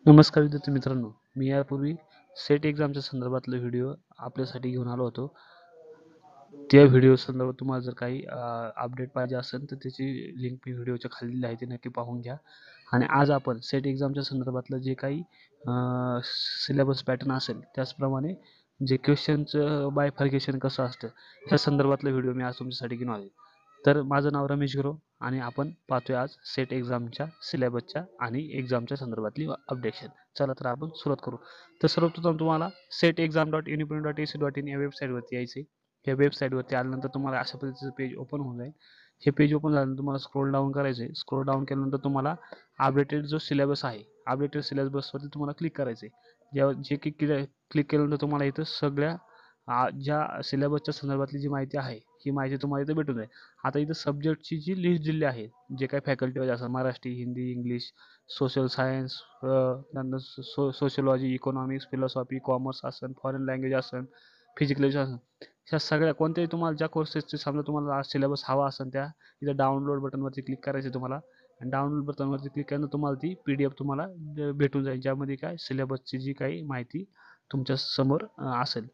नमस्कार विद्यार्थी मित्रांनो, मी यापूर्वी सेट एक्झामच्या संदर्भातला व्हिडिओ आपल्यासाठी घेऊन आलो होतो. त्या व्हिडिओ संदर्भात तुम्हाला जर काही अपडेट पाहिजे असेल तर त्याची लिंक मी व्हिडिओच्या खाली दिली आहे, ती नक्की पाहून घ्या. आणि आज आपण सेट एक्झामच्या संदर्भातलं जे काही सिलेबस पॅटर्न असेल त्याचप्रमाणे जे क्वेश्चनचं बायफर्गेशन कसं असतं ह्या संदर्भातला व्हिडिओ मी आज तुमच्यासाठी घेऊन आलो. तर माझं नाव रमेश गुरव आणि आपण पाहतोय आज सेट एक्झामच्या सिलेबसच्या आणि एक्झामच्या संदर्भातली अपडेशन. चला तर आपण सुरुवात करू. तर सर्वप्रथम तुम्हाला setexam.uniform.ac.in या वेबसाईटवरती यायचं आहे. या वेबसाईटवरती आल्यानंतर तुम्हाला अशा पद्धतीचं पेज ओपन होऊन जाईल. हे पेज ओपन झाल्यानंतर तुम्हाला स्क्रोल डाऊन करायचं आहे. स्क्रोल डाऊन केल्यानंतर तुम्हाला अपडेटेड जो सिलेबस आहे, अपडेटेड सिलेबसवरती तुम्हाला क्लिक करायचं आहे. जेव्हा जे की क्लिक केल्यानंतर तुम्हाला इथं सगळ्या ज्या सिलेबसच्या संदर्भातली जी माहिती आहे ही माहिती तुम्हाला इथं भेटून जाईल. आता इथं सब्जेक्टची जी लिस्ट दिली आहे, जे काही फॅकल्टी वाईज असतात Marathi, Hindi, English, social science, त्यानंतर सोशिओलॉजी, इकॉनॉमिक्स, फिलॉसॉफी, कॉमर्स असेल, फॉरेन लँग्वेज असेल, फिजिकल असेल, ह्या सगळ्या कोणत्याही तुम्हाला ज्या कोर्सेसचे समजा तुम्हाला सिलेबस हवा असेल त्या इथं डाउनलोड बटनवरती क्लिक करायचं तुम्हाला. आणि डाउनलोड बटनवरती क्लिक केल्यानंतर तुम्हाला ती PDF तुम्हाला भेटून जाईल, ज्यामध्ये काय सिलेबसची जी काही माहिती तुमच्या समोर असेल.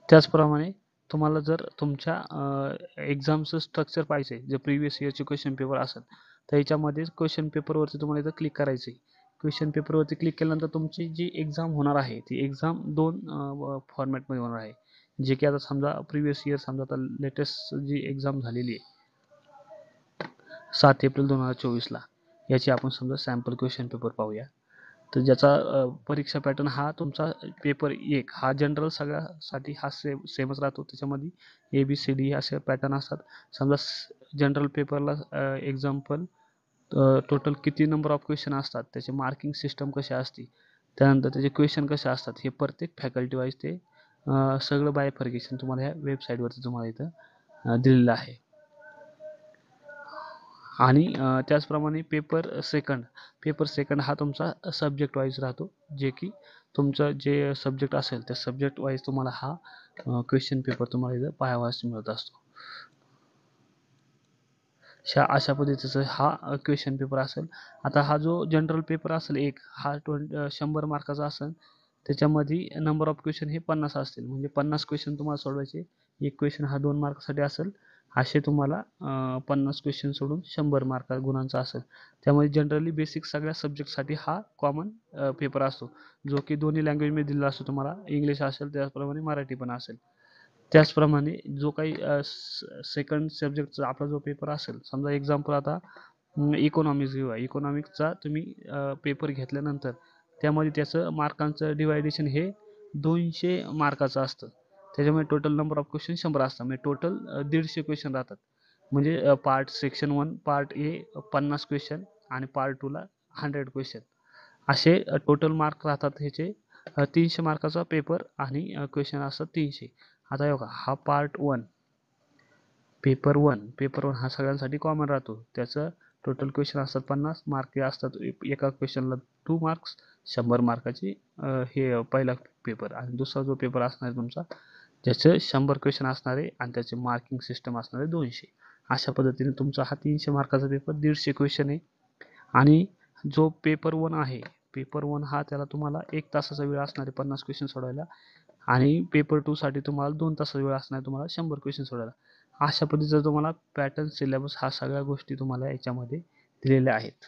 त्याचप्रमाणे तुम्हाला जर तुमच्या एक्झामचं स्ट्रक्चर पाहिजे, जे प्रिव्हियस इयरचे क्वेश्चन पेपर असेल तर याच्यामध्ये क्वेश्चन पेपरवरती तुम्हाला इथं क्लिक करायचं आहे. क्वेश्चन पेपरवरती क्लिक केल्यानंतर तुमची जी एक्झाम होणार आहे ती एक्झाम दोन फॉर्मॅटमध्ये होणार आहे. जे की आता समजा प्रिव्हियस इयर समजा आता लेटेस्ट जी एक्झाम झालेली आहे 7 एप्रिल 2024ला, याची आपण समजा सॅम्पल क्वेश्चन पेपर पाहूया. तर ज्याचा परीक्षा पॅटर्न हा तुमचा पेपर 1 हा जनरल सगळ्यासाठी हा सेमच राहतो. त्याच्यामध्ये ABCD असे पॅटर्न असतात. समजा जनरल पेपरला एक्झाम्पल टोटल किती नंबर ऑफ क्वेश्चन असतात, त्याचे मार्किंग सिस्टम कशी असते, त्यानंतर त्याचे क्वेश्चन कसे असतात, हे प्रत्येक फॅकल्टी वाईज ते सगळं बायफर्गेशन तुम्हाला ह्या वेबसाईटवरती तुम्हाला इथं दिलेलं आहे. आणि त्याचप्रमाणे पेपर सेकंड हा तुमचा सब्जेक्ट वाईज राहतो, जे की तुमचं जे सब्जेक्ट असेल त्या सब्जेक्ट वाईज तुम्हाला हा क्वेश्चन पेपर तुम्हाला इथं पाहावयास मिळत असतो. अशा पद्धतीचा हा क्वेश्चन पेपर असेल. आता हा जो जनरल पेपर असेल एक हा 100 मार्काचा असेल. त्याच्यामध्ये नंबर ऑफ क्वेश्चन हे 50 असतील, म्हणजे 50 क्वेश्चन तुम्हाला सोडवायचे. एक क्वेश्चन हा 2 मार्कसाठी असेल. असे तुम्हाला 50 क्वेश्चन सोडून 100 मार्क गुणांचा असेल. त्यामध्ये जनरली बेसिक सगळ्या सब्जेक्टसाठी हा कॉमन पेपर असतो, जो की दोन्ही लँग्वेजमध्ये दिलेला असतो तुम्हाला. इंग्लिश असेल त्याचप्रमाणे मराठी पण असेल. त्याचप्रमाणे जो काही सेकंड सब्जेक्टचा आपला जो पेपर असेल, समजा एक्झाम्पल आता इकॉनॉमिक्स घेऊया. इकॉनॉमिक्सचा तुम्ही पेपर घेतल्यानंतर त्यामध्ये त्याचं मार्कांचं डिवायडेशन हे 200 मार्काचं असतं. त्याच्यामुळे टोटल नंबर ऑफ क्वेश्चन 100 असतात, म्हणजे टोटल 150 क्वेश्चन राहतात. म्हणजे part section 1 part A 50 question आणि पार्ट 2ला 100 क्वेश्चन असे टोटल मार्क राहतात ह्याचे. 300 मार्काचा पेपर आणि क्वेश्चन असतात 300. आता हे बघा, हा पेपर वन हा सगळ्यांसाठी कॉमन राहतो. त्याचं टोटल क्वेश्चन असतात 50 मार्क हे असतात. एका क्वेश्चनला 2 मार्क्स, 100 मार्काची हे पहिला पेपर. आणि दुसरा जो पेपर असणार आहे तुमचा, ज्याचे 100 क्वेश्चन असणार आहे आणि त्याचे मार्किंग सिस्टम असणार आहे 200. अशा पद्धतीने तुमचा हा 300 मार्काचा पेपर 150 क्वेश्चन आहे. आणि जो पेपर वन हा त्याला तुम्हाला 1 तासाचा वेळ असणार आहे 50 क्वेश्चन सोडवायला. आणि पेपर 2 साठी तुम्हाला 2 तासाचा वेळ असणार आहे तुम्हाला 100 क्वेश्चन सोडवायला. अशा पद्धतीचा तुम्हाला पॅटर्न सिलेबस हा सगळ्या गोष्टी तुम्हाला याच्यामध्ये दिलेल्या आहेत.